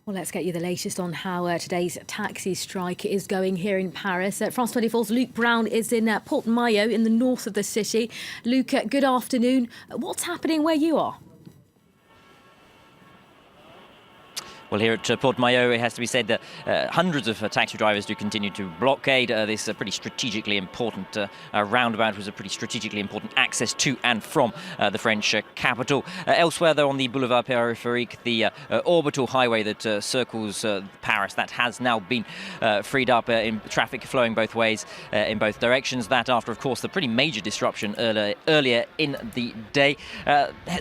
Well, let's get you the latest on how today's taxi strike is going here in Paris. France 24's Luke Brown is in Porte Maillot in the north of the city. Luke, good afternoon. What's happening where you are? Well, here at Porte Maillot, it has to be said that hundreds of taxi drivers do continue to blockade this pretty strategically important roundabout, was a pretty strategically important access to and from the French capital. Elsewhere, though, on the Boulevard Périphérique, the orbital highway that circles Paris, that has now been freed up in traffic flowing both ways in both directions. That after, of course, the pretty major disruption earlier in the day.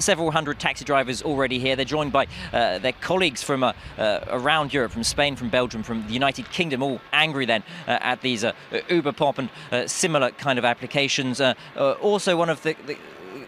Several hundred taxi drivers already here. They're joined by their colleagues from around Europe, from Spain, from Belgium, from the United Kingdom, all angry then at these Über Pop and similar kind of applications. Also, one of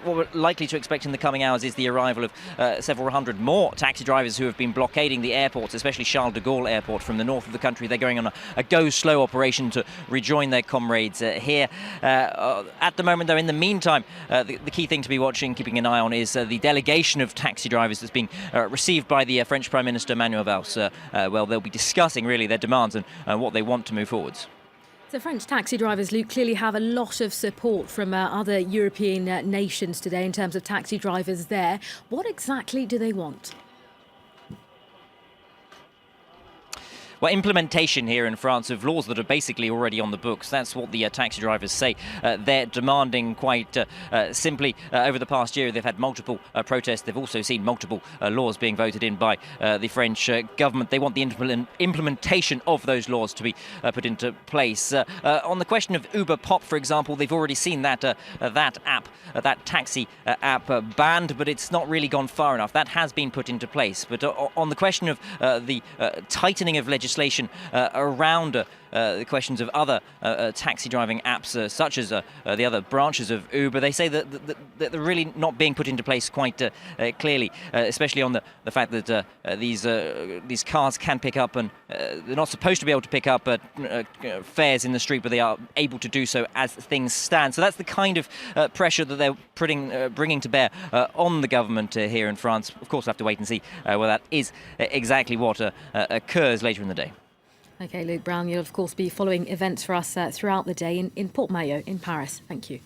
what we're likely to expect in the coming hours is the arrival of several hundred more taxi drivers who have been blockading the airports, especially Charles de Gaulle Airport from the north of the country. They're going on a go-slow operation to rejoin their comrades here. At the moment, though, in the meantime, the key thing to be watching, keeping an eye on, is the delegation of taxi drivers that's being received by the French Prime Minister Manuel Valls. Well, they'll be discussing really their demands and what they want to move forwards. So French taxi drivers, Luke, clearly have a lot of support from other European nations today in terms of taxi drivers there. What exactly do they want? Well, implementation here in France of laws that are basically already on the books. That's what the taxi drivers say. They're demanding quite simply. Over the past year, they've had multiple protests. They've also seen multiple laws being voted in by the French government. They want the implementation of those laws to be put into place. On the question of Über Pop, for example, they've already seen that that taxi app banned, but it's not really gone far enough. That has been put into place. But on the question of the tightening of legislation around the questions of other taxi driving apps, such as the other branches of Uber, they say that they're really not being put into place quite clearly, especially on the fact that these cars can pick up, and they're not supposed to be able to pick up fares in the street, but they are able to do so as things stand. So that's the kind of pressure that they're bringing to bear on the government here in France. Of course, we'll have to wait and see whether that is exactly what occurs later in the day. OK, Luke Brown, you'll of course be following events for us throughout the day in Porte Maillot in Paris. Thank you.